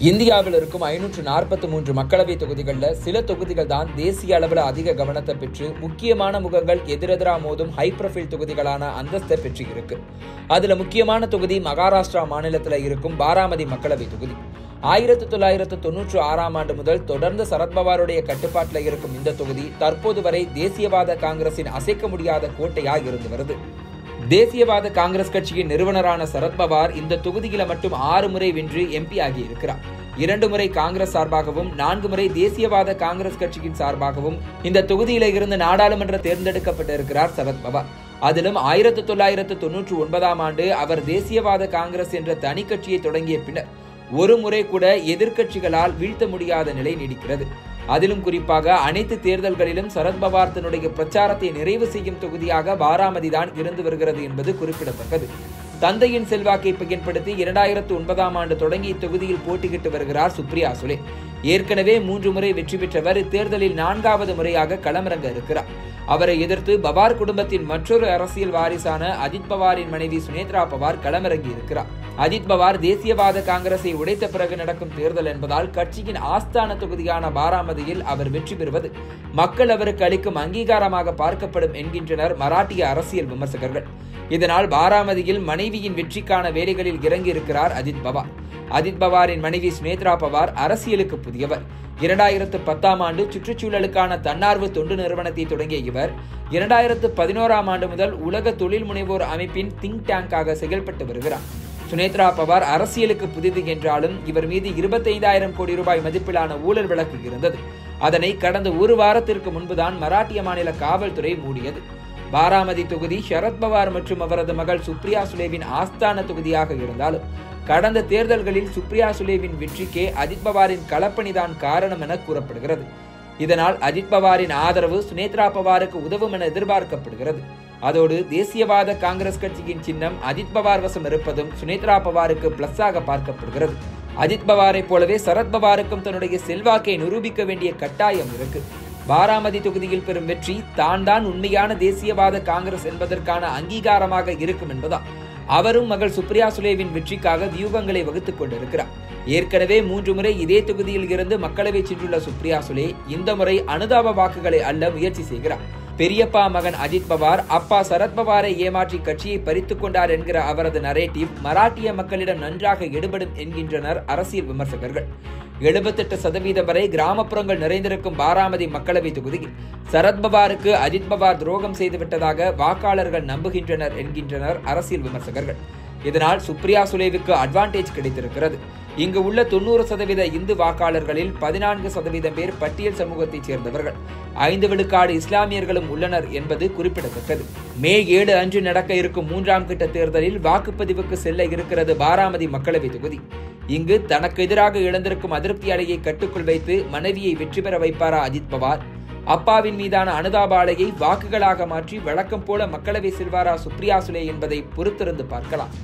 இந்தியாவில் இருக்கும் 543 மக்களவை தொகுதிகளில் சில தொகுதிகள் தான் தேசிய அளவில் அதிக கவனத்தை பெற்று முக்கியமான முகங்கள் எதிரெதிரா மோதும் ஹை ப்ரொஃபைல் தொகுதிகளான அந்தஸ்தை பெற்று இருக்கு. அதுல முக்கியமான தொகுதி மகாராஷ்டிரா மாநிலத்தில் இருக்கும் பாராமதி மக்களவை தொகுதி. 1996 ஆண்டு முதல் தொடர்ந்து சரத்பவாருடைய கட்டுப்பாட்டில் இருக்கும் இந்த தொகுதி தற்போது வரை தேசியவாத காங்கிரசின் அசைக்க முடியாத கோட்டையாக இருந்து வருது. தேசியவாத காங்கிரஸ் கட்சியின் நிறுவனரான சரத்பவார் இந்த தொகுதியில மட்டும் 6 முறை வென்று எம்பி ஆகி இருக்கிறார். 2 முறை காங்கிரஸ் சார்பாகவும் 4 முறை தேசியவாத காங்கிரஸ் கட்சியின் சார்பாகவும் இந்த தொகுதியில இருந்து நாடாளுமன்ற தேர்ந்தெடுக்கப்பட்டிருக்கிறார் சரத்பவார். அதிலும் 1999 ஆண்டு அவர் தேசியவாத காங்கிரஸ் என்ற தனி கட்சியை தொடங்கிய பின்னர் ஒரு முறை கூட எதிர்க்கட்சிகளால் வீழ்த்த முடியாத நிலை நீடிக்கிறது. அதிலும் குறிப்பாக அனைத்து தேர்தல்களிலும் சரத்பவார் தன்னுடைய பிரச்சாரத்தை நிறைவு செய்யும் தொகுதியாக பாராமதி தான் இருந்து வருகிறது என்பது குறிப்பிடத்தக்கது. தந்தையின் செல்வாக்கை பயன்படுத்தி 2009 ஆண்டு தொடங்கி இத்தொகுதியில் போட்டியிட்டு வருகிறார் சுப்ரியா சுலே. ஏற்கனவே 3 முறை வெற்றி பெற்றவர் இத்தேர்தலில் 4வது முறையாக களமிறங்க இருக்கிறார். அவரை எதிர்த்து பவார் குடும்பத்தின் மற்றொரு அரசியல் வாரிசான அஜித் பவாரின் மனைவி சுனேத்ரா பவார் களமிறங்கி இருக்கிறார். அஜித் பவார் தேசியவாத காங்கிரஸை உடைத்த பிறகு நடக்கும் தேர்தல் என்பதால் கட்சியின் ஆஸ்தான தொகுதியான பாராமதியில் அவர் வெற்றி பெறுவது மக்கள் அவருக்கு அளிக்கும் அங்கீகாரமாக பார்க்கப்படும் என்கின்றனர் மராட்டிய அரசியல் விமர்சகர்கள். இதனால் பாராமதியில் மனைவியின் வெற்றிக்கான வேலைகளில் இறங்கி இருக்கிறார் அஜித் பவார். அஜித் பவாரின் மனைவி சுனேத்ரா பவார் அரசியலுக்கு புதியவர். 2010 ஆண்டு சுற்றுச்சூழலுக்கான தன்னார்வ தொண்டு நிறுவனத்தை தொடங்கிய இவர் 2011 ஆண்டு முதல் உலக தொழில் முனைவோர் அமைப்பின் திங்க் டேங்காக செயல்பட்டு வருகிறார். சுனேத்ரா பவார் அரசியலுக்கு புதிது என்றாலும் இவர் மீது 25,000 கோடி ரூபாய் மதிப்பிலான ஊழல் வழக்கு இருந்தது. அதனை கடந்த ஒரு வாரத்திற்கு முன்புதான் மராட்டிய மாநில காவல்துறை மூடியது. பாராமதி தொகுதி சரத்பவார் மற்றும் அவரது மகள் சுப்ரியா சுலேவின் ஆஸ்தான தொகுதியாக இருந்தாலும் கடந்த தேர்தல்களில் சுப்ரியா சுலேவின் வெற்றிக்கே அஜித் பவாரின் களப்பணிதான் காரணம் என கூறப்படுகிறது. இதனால் அஜித் பவாரின் ஆதரவு சுனேத்ரா பவாருக்கு உதவும் என எதிர்பார்க்கப்படுகிறது. அதோடு தேசியவாத காங்கிரஸ் கட்சியின் சின்னம் அஜித் பவார் வசம் இருப்பதும் சுனேத்ரா பவாருக்கு பிளஸாக பார்க்கப்படுகிறது. அஜித் பவாரை போலவே சரத்பவாருக்கும் தன்னுடைய செல்வாக்கை நிரூபிக்க வேண்டிய கட்டாயம் இருக்கு. பாராமதி தொகுதியில் பெறும் வெற்றி தான் உண்மையான தேசியவாத காங்கிரஸ் என்பதற்கான அங்கீகாரமாக இருக்கும் என்பதால் அவரும் மகள் சுப்ரியா சுலேவின் வெற்றிக்காக வியூகங்களை வகுத்துக் கொண்டிருக்கிறார். ஏற்கனவே 3 முறை இதே தொகுதியில் இருந்து மக்களவை சென்றுள்ள சுப்ரியா சுலே இந்த முறை அனுதாப வாக்குகளை அள்ள முயற்சி செய்கிறார். பெரியப்பா மகன் அஜித் பவார் அப்பா சரத்பவாரை ஏமாற்றி கட்சியை பறித்துக் கொண்டார் என்கிற அவரது நரேட்டிவ் மராட்டிய மக்களிடம் நன்றாக எடுபடும் என்கின்றனர் அரசியல் விமர்சகர்கள். 78% வரை கிராமப்புறங்கள் நிறைந்திருக்கும் பாராமதி மக்களவை தொகுதியில் சரத்பவாருக்கு அஜித் பவார் துரோகம் செய்துவிட்டதாக வாக்காளர்கள் நம்புகின்றனர் என்கின்றனர் அரசியல் விமர்சகர்கள். இதனால் சுப்ரியா சுலேவுக்கு அட்வான்டேஜ் கிடைத்திருக்கிறது. இங்கு உள்ள 90% இந்து வாக்காளர்களில் 14% பேர் பட்டியல் சமூகத்தைச் சேர்ந்தவர்கள். 5 விழுக்காடு இஸ்லாமியர்களும் உள்ளனர் என்பது குறிப்பிடத்தக்கது. மே 7 அன்று நடக்க இருக்கும் 3ஆம் கட்ட தேர்தலில் வாக்குப்பதிவுக்கு செல்ல இருக்கிறது பாராமதி மக்களவை தொகுதி. இங்கு தனக்கு எதிராக இழந்திருக்கும் அதிருப்தி அலையை கட்டுக்குள் வைத்து மனைவியை வெற்றி பெற வைப்பாரா அஜித் பவார்? அப்பாவின் மீதான அனுதாப அலையை வாக்குகளாக மாற்றி வழக்கம் போல மக்களவை செல்வாரா சுப்ரியா சுலே என்பதை பொறுத்திருந்து பார்க்கலாம்.